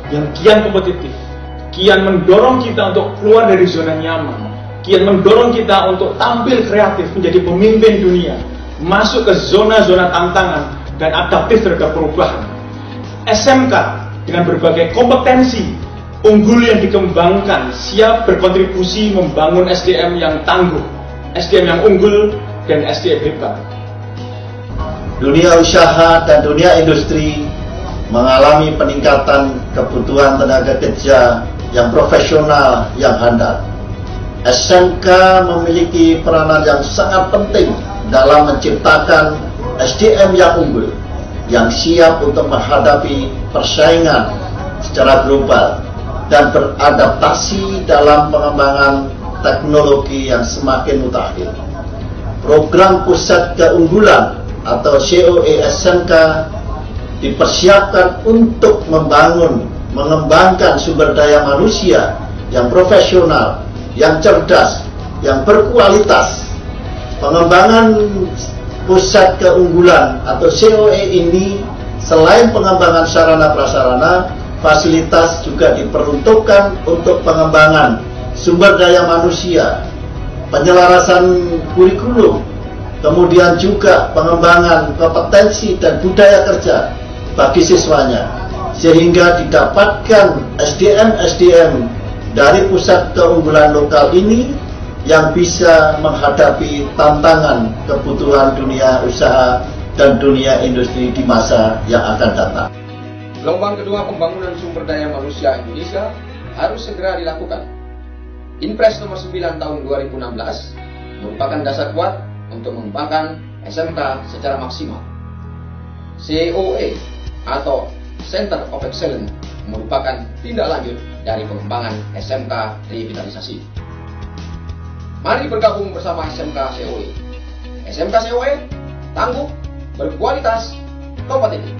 yang kian kompetitif, kian mendorong kita untuk keluar dari zona nyaman, kian mendorong kita untuk tampil kreatif menjadi pemimpin dunia, masuk ke zona-zona tantangan dan adaptif terhadap perubahan. SMK dengan berbagai kompetensi unggul yang dikembangkan siap berkontribusi membangun SDM yang tangguh, SDM yang unggul, dan SDM hebat. Dunia usaha dan dunia industri mengalami peningkatan kebutuhan tenaga kerja yang profesional, yang handal. SMK memiliki peranan yang sangat penting dalam menciptakan SDM yang unggul, yang siap untuk menghadapi persaingan secara global dan beradaptasi dalam pengembangan teknologi yang semakin mutakhir. Program Pusat Keunggulan atau COE SMK dipersiapkan untuk mengembangkan sumber daya manusia yang profesional, yang cerdas, yang berkualitas. Pengembangan Pusat Keunggulan atau COE ini selain pengembangan sarana prasarana, fasilitas juga diperuntukkan untuk pengembangan sumber daya manusia, penyelarasan kurikulum, kemudian juga pengembangan kompetensi dan budaya kerja bagi siswanya, sehingga didapatkan SDM-SDM dari pusat keunggulan lokal ini yang bisa menghadapi tantangan kebutuhan dunia usaha dan dunia industri di masa yang akan datang. Gelombang kedua pembangunan sumber daya manusia Indonesia harus segera dilakukan. Inpres nomor 9 tahun 2016 merupakan dasar kuat untuk mengembangkan SMK secara maksimal. COE atau Center of Excellence merupakan tindak lanjut dari pengembangan SMK revitalisasi. Mari bergabung bersama SMK COE. SMK COE tangguh, berkualitas, kompetitif.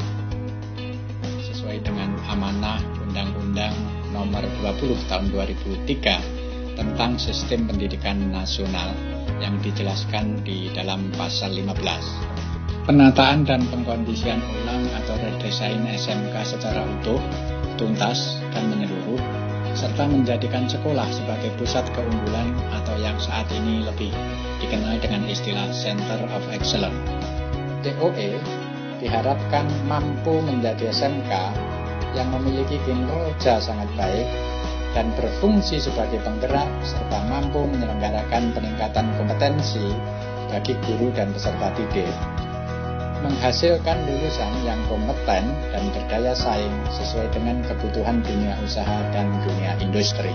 Sesuai dengan amanah Undang-Undang Nomor 20 Tahun 2003 tentang Sistem Pendidikan Nasional yang dijelaskan di dalam pasal 15. Penataan dan pengkondisian ulang atau redesain SMK secara utuh, tuntas, dan menyeluruh, serta menjadikan sekolah sebagai pusat keunggulan atau yang saat ini lebih dikenal dengan istilah Center of Excellence. COE diharapkan mampu menjadi SMK yang memiliki kinerja sangat baik dan berfungsi sebagai penggerak serta mampu menyelenggarakan peningkatan kompetensi bagi guru dan peserta didik, menghasilkan lulusan yang kompeten dan berdaya saing sesuai dengan kebutuhan dunia usaha dan dunia industri.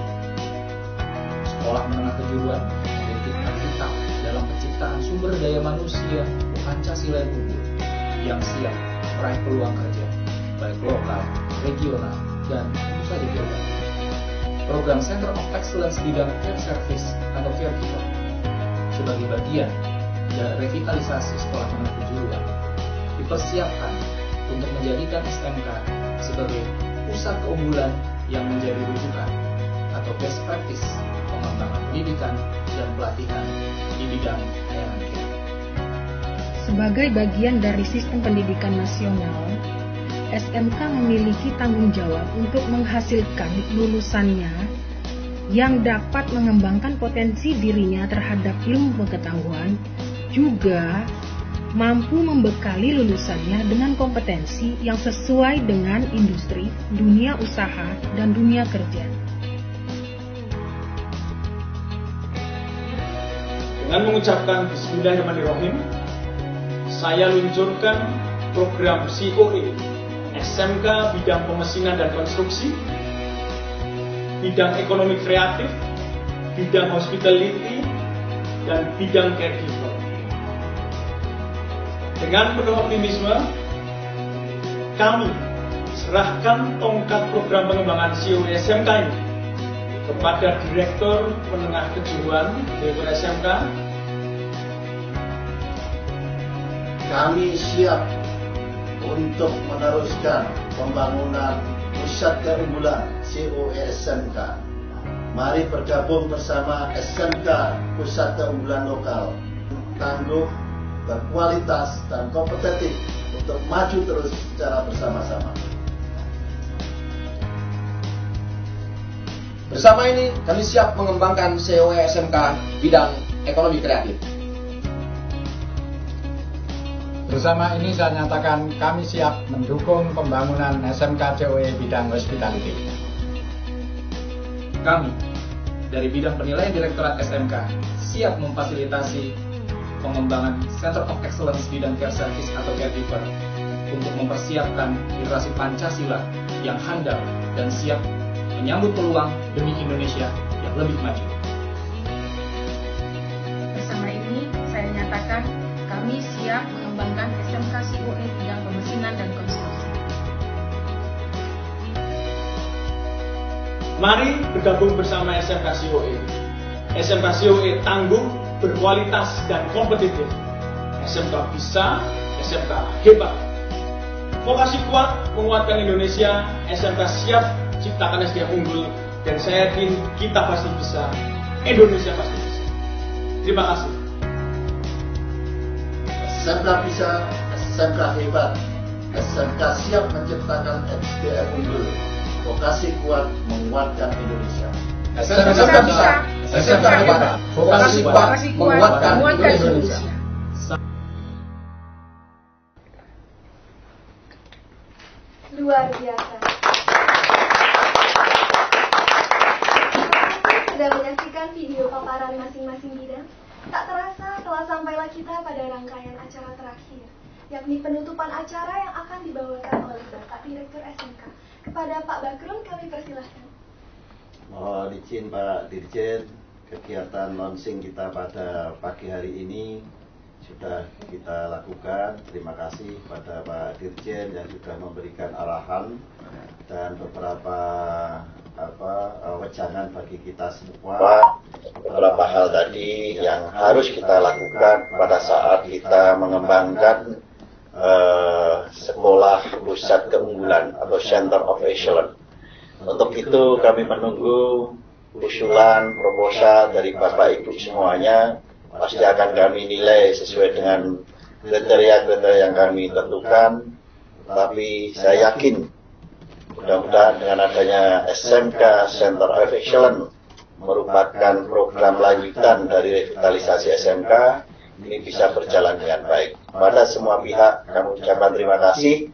Sekolah menengah kejuruan memiliki peran vital dalam penciptaan sumber daya manusia Pancasila yang unggul yang siap meraih peluang kerja baik lokal, regional, dan tentu saja global. Program Center of Excellence bidang Care Service atau Caregiver sebagai bagian dari revitalisasi sekolah menengah kejuruan dipersiapkan untuk menjadikan SMK sebagai pusat keunggulan yang menjadi rujukan atau best practice pengembangan pendidikan dan pelatihan di bidang layanan care. Sebagai bagian dari sistem pendidikan nasional, SMK memiliki tanggung jawab untuk menghasilkan lulusannya yang dapat mengembangkan potensi dirinya terhadap ilmu pengetahuan, juga mampu membekali lulusannya dengan kompetensi yang sesuai dengan industri, dunia usaha, dan dunia kerja. Dengan mengucapkan Bismillahirrahmanirrahim, saya luncurkan program COE SMK bidang pemesinan dan konstruksi, bidang ekonomi kreatif, bidang hospitality, dan bidang caregiver. Dengan penuh optimisme, kami serahkan tongkat program pengembangan COE SMK ini kepada Direktur Menengah Kejuruan Direktur SMK. Kami siap untuk meneruskan pembangunan pusat keunggulan COE SMK. Mari bergabung bersama SMK Pusat Keunggulan Lokal, tangguh, berkualitas, dan kompetitif untuk maju terus secara bersama-sama. Bersama ini kami siap mengembangkan COE SMK bidang ekonomi kreatif. Bersama ini saya nyatakan kami siap mendukung pembangunan SMK COE bidang hospitality. Kami dari bidang penilaian Direktorat SMK siap memfasilitasi pengembangan Center of Excellence bidang care service atau caregiver untuk mempersiapkan generasi Pancasila yang handal dan siap menyambut peluang demi Indonesia yang lebih maju. Bersama ini saya nyatakan kami siap mengembangkan SMK COE bidang pemesinan dan konstruksi. Mari bergabung bersama SMK COE. SMK COE tangguh, berkualitas, dan kompetitif. SMK bisa, SMK hebat. Vokasi kuat menguatkan Indonesia. SMK siap ciptakan SDM unggul, dan saya yakin kita pasti bisa. Indonesia pasti bisa. Terima kasih. SMK bisa, SMK hebat. SMK siap menciptakan SDM unggul. Vokasi kuat menguatkan Indonesia. SMK bisa, SMK hebat. Vokasi kuat menguatkan Indonesia. Luar biasa. Sudah menyaksikan video paparan masing-masing bidang. Tak terasa telah sampailah kita pada rangkaian acara terakhir, yakni penutupan acara yang akan dibawakan oleh Bapak Direktur SMK. Kepada Pak Bakrun kami persilahkan. Mohon izin Pak Dirjen, kegiatan launching kita pada pagi hari ini sudah kita lakukan. Terima kasih kepada Pak Dirjen yang sudah memberikan arahan dan beberapa wejangan bagi kita semua. Beberapa hal tadi yang harus kita lakukan pada saat kita mengembangkan sekolah pusat keunggulan atau Center of Excellence. Untuk itu kami menunggu usulan proposal dari Bapak Ibu semuanya. Pasti akan kami nilai sesuai dengan kriteria-kriteria yang kami tentukan. Tapi saya yakin mudah-mudahan dengan adanya SMK Center of Excellence merupakan program lanjutan dari revitalisasi SMK, ini bisa berjalan dengan baik. Pada semua pihak kami ucapkan terima kasih.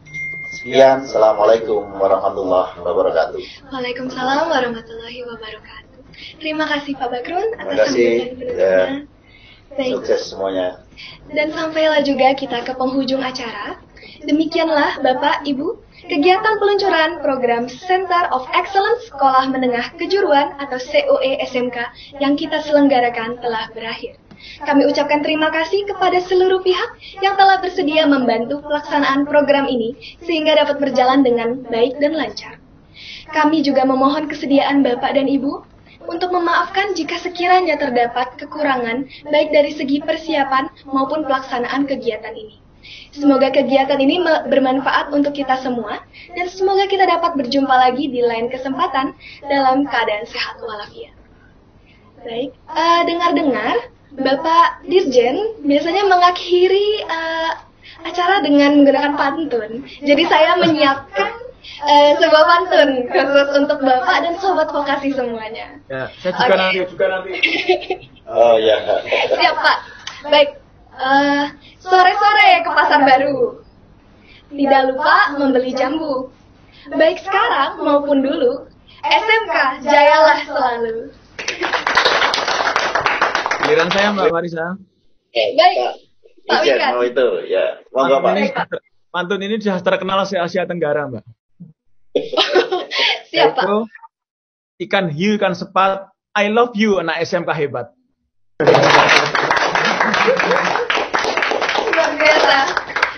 Sekian, Assalamualaikum warahmatullahi wabarakatuh. Waalaikumsalam warahmatullahi wabarakatuh. Terima kasih Pak Bakrun atas sambutan penutupnya. Baik. Sukses semuanya. Dan sampailah juga kita ke penghujung acara. Demikianlah Bapak, Ibu, kegiatan peluncuran program Center of Excellence Sekolah Menengah Kejuruan atau COE SMK yang kita selenggarakan telah berakhir. Kami ucapkan terima kasih kepada seluruh pihak yang telah bersedia membantu pelaksanaan program ini sehingga dapat berjalan dengan baik dan lancar. Kami juga memohon kesediaan Bapak dan Ibu untuk memaafkan jika sekiranya terdapat kekurangan baik dari segi persiapan maupun pelaksanaan kegiatan ini. Semoga kegiatan ini bermanfaat untuk kita semua dan semoga kita dapat berjumpa lagi di lain kesempatan dalam keadaan sehat walafiat. Baik, dengar-dengar Bapak Dirjen biasanya mengakhiri acara dengan menggunakan pantun. Jadi saya menyiapkan sebuah pantun khusus untuk Bapak dan sobat vokasi semuanya. Ya, saya juga nanti. Oh ya. Siap Pak. Baik. Sore-sore ke pasar baru. Tidak lupa membeli jambu. Baik sekarang maupun dulu, SMK jayalah selalu. Giliran saya Mbak Marisa. Baik. Pak Wikan. Mau itu ya. Monggo Pak. Pantun ini sudah terkenal se Asia Tenggara, Mbak. Siap Pak. Ikan hiu, ikan sepat, I love you, anak SMK hebat. Luar biasa.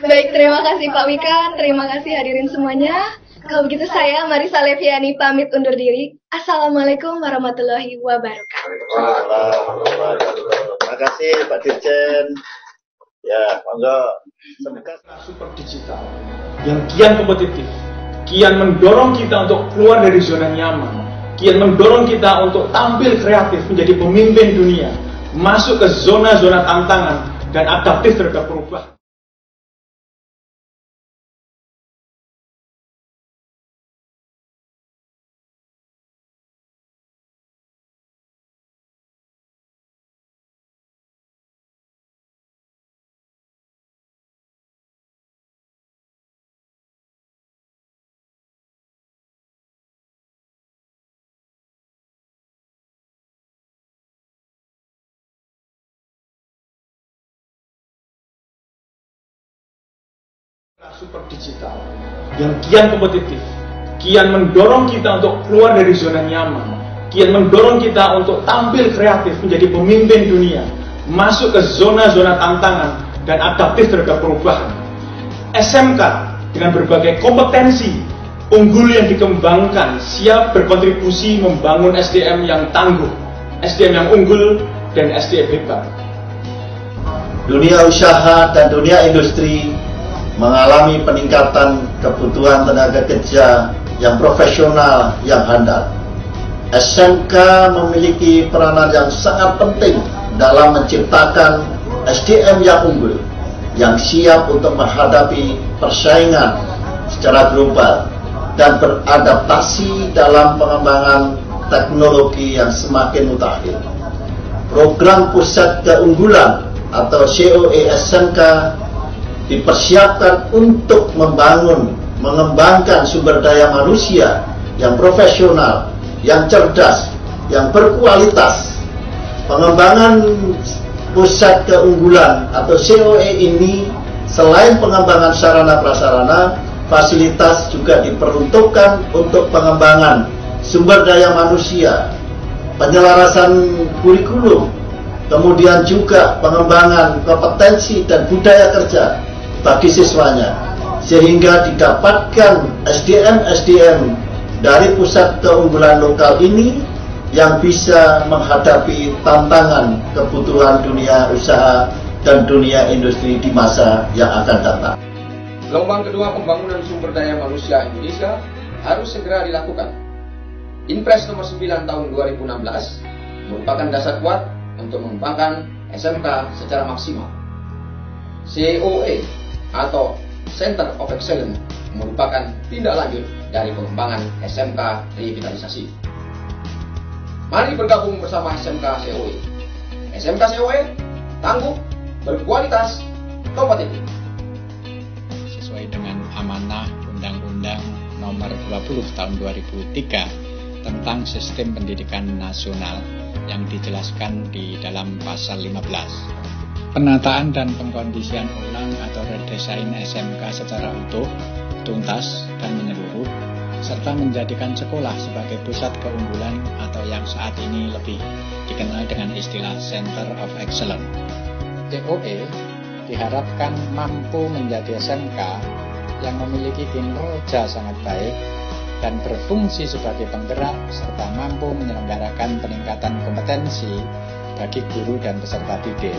Baik, terima kasih Pak Wikan, terima kasih hadirin semuanya. Kalau begitu saya, Marisa Leviani, pamit undur diri. Assalamualaikum warahmatullahi wabarakatuh. Terima kasih Pak Dirjen. Ya, monggo. Super digital. yang kian kompetitif, kian mendorong kita untuk keluar dari zona nyaman, kian mendorong kita untuk tampil kreatif menjadi pemimpin dunia, masuk ke zona-zona tantangan dan adaptif terhadap perubahan. Super digital yang kian kompetitif, kian mendorong kita untuk keluar dari zona nyaman, kian mendorong kita untuk tampil kreatif menjadi pemimpin dunia, masuk ke zona-zona tantangan dan adaptif terhadap perubahan. SMK dengan berbagai kompetensi unggul yang dikembangkan siap berkontribusi membangun SDM yang tangguh, SDM yang unggul, dan SDM hebat. Dunia usaha dan dunia industri mengalami peningkatan kebutuhan tenaga kerja yang profesional, yang handal. SMK memiliki peranan yang sangat penting dalam menciptakan SDM yang unggul, yang siap untuk menghadapi persaingan secara global dan beradaptasi dalam pengembangan teknologi yang semakin mutakhir. Program Pusat Keunggulan atau COE SMK dipersiapkan untuk mengembangkan sumber daya manusia yang profesional, yang cerdas, yang berkualitas. Pengembangan pusat keunggulan atau COE ini selain pengembangan sarana prasarana, fasilitas juga diperuntukkan untuk pengembangan sumber daya manusia, penyelarasan kurikulum, kemudian juga pengembangan kompetensi dan budaya kerja bagi siswanya, sehingga didapatkan SDM dari pusat keunggulan lokal ini yang bisa menghadapi tantangan kebutuhan dunia usaha dan dunia industri di masa yang akan datang. Gelombang kedua pembangunan sumber daya manusia Indonesia harus segera dilakukan. Inpres nomor 9 tahun 2016 merupakan dasar kuat untuk mengembangkan SMK secara maksimal. COE atau Center of Excellence merupakan tindak lanjut dari pengembangan SMK revitalisasi. Mari bergabung bersama SMK COE. SMK COE tangguh, berkualitas, kompetitif. Sesuai dengan amanah Undang-Undang Nomor 20 Tahun 2003 tentang Sistem Pendidikan Nasional yang dijelaskan di dalam pasal 15. Penataan dan pengkondisian ulang atau redesain SMK secara utuh, tuntas, dan menyeluruh, serta menjadikan sekolah sebagai pusat keunggulan atau yang saat ini lebih dikenal dengan istilah Center of Excellence. COE diharapkan mampu menjadi SMK yang memiliki kinerja sangat baik dan berfungsi sebagai penggerak serta mampu menyelenggarakan peningkatan kompetensi bagi guru dan peserta didik,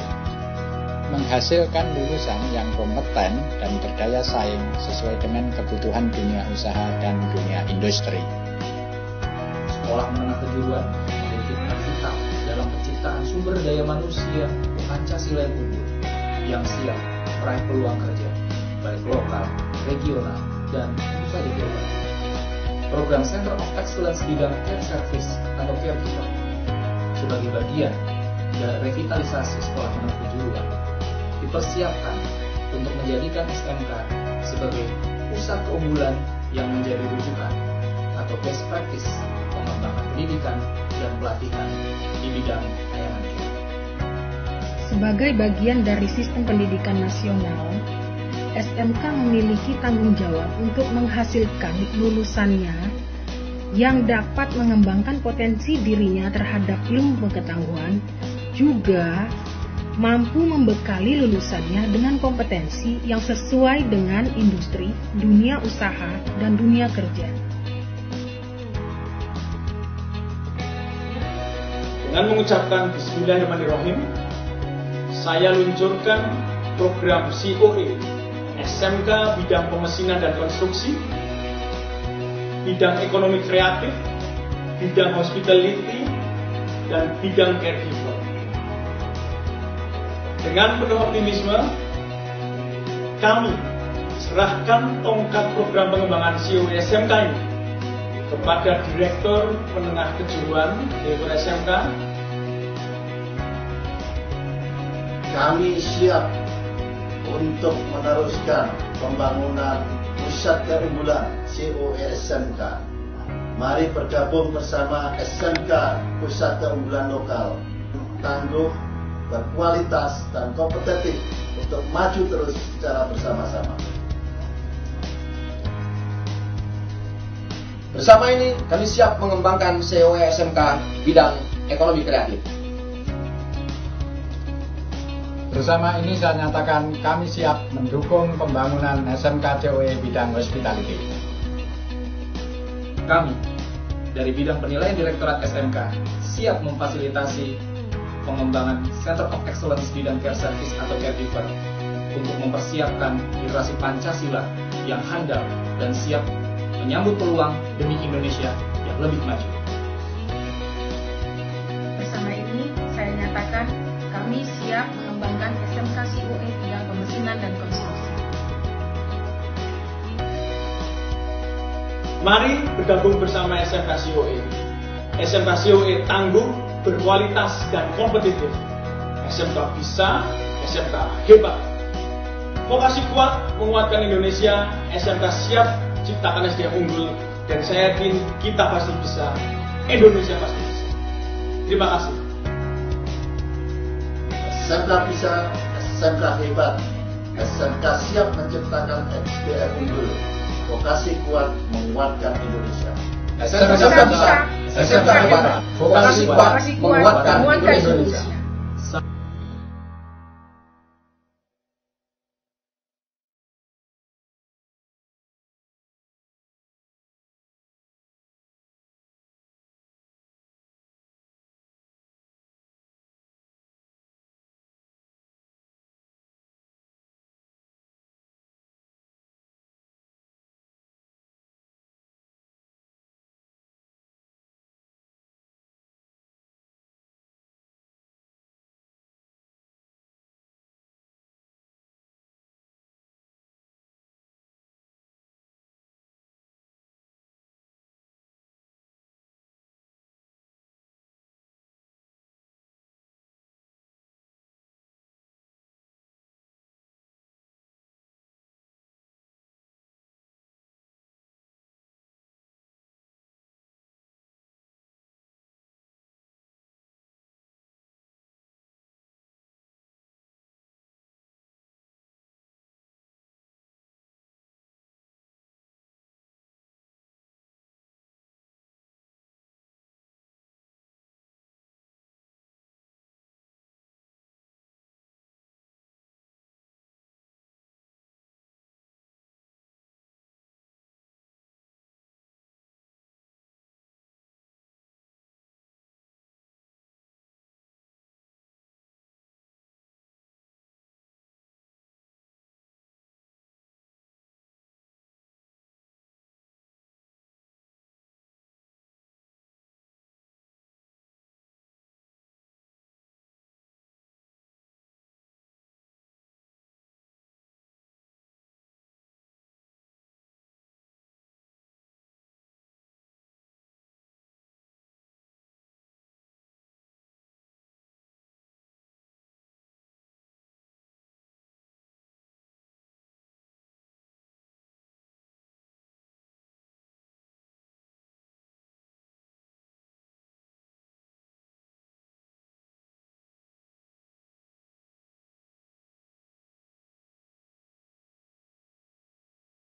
menghasilkan lulusan yang kompeten dan berdaya saing sesuai dengan kebutuhan dunia usaha dan dunia industri. Sekolah menengah kejuruan memiliki peran vital dalam penciptaan sumber daya manusia Pancasila yang unggul, yang siap meraih peluang kerja, baik lokal, regional, dan tentu saja global. Program Center of Excellence bidang Care Service atau Caregiver sebagai bagian dari revitalisasi sekolah menengah kejuruan dipersiapkan untuk menjadikan SMK sebagai pusat keunggulan yang menjadi rujukan atau best practice pengembangan pendidikan dan pelatihan di bidang layanan care. Sebagai bagian dari sistem pendidikan nasional, SMK memiliki tanggung jawab untuk menghasilkan lulusannya yang dapat mengembangkan potensi dirinya terhadap ilmu pengetahuan, juga mampu membekali lulusannya dengan kompetensi yang sesuai dengan industri, dunia usaha, dan dunia kerja. Dengan mengucapkan Bismillahirrahmanirrahim, saya luncurkan program COE SMK bidang pemesinan dan konstruksi, bidang ekonomi kreatif, bidang hospitality, dan bidang caregiver. Dengan penuh optimisme, kami serahkan tongkat program pengembangan COE SMK ini kepada Direktur Menengah Kejuruan Direktur SMK. Kami siap untuk meneruskan pembangunan pusat keunggulan COE SMK. Mari bergabung bersama SMK Pusat Keunggulan Lokal, tangguh, berkualitas, dan kompetitif untuk maju terus secara bersama-sama. Bersama ini, kami siap mengembangkan COE SMK bidang ekonomi kreatif. Bersama ini saya nyatakan kami siap mendukung pembangunan SMK COE bidang hospitality. Kami, dari bidang penilaian Direktorat SMK, siap memfasilitasi pengembangan Center of Excellence bidang care service atau caregiver untuk mempersiapkan generasi Pancasila yang handal dan siap menyambut peluang demi Indonesia yang lebih maju. Bersama ini, saya nyatakan kami siap mengembangkan SMK COE bidang pemesinan dan konstruksi. Mari bergabung bersama SMK COE. SMK COE tangguh, berkualitas, dan kompetitif. SMK bisa, SMK hebat. Vokasi kuat menguatkan Indonesia. SMK siap ciptakan SDM unggul, dan saya yakin kita pasti bisa. Indonesia pasti bisa. Terima kasih. SMK bisa, SMK hebat. SMK siap menciptakan SDM unggul. Vokasi kuat menguatkan Indonesia. SMK bisa, SMK hebat. Vokasi kuat menguatkan Indonesia.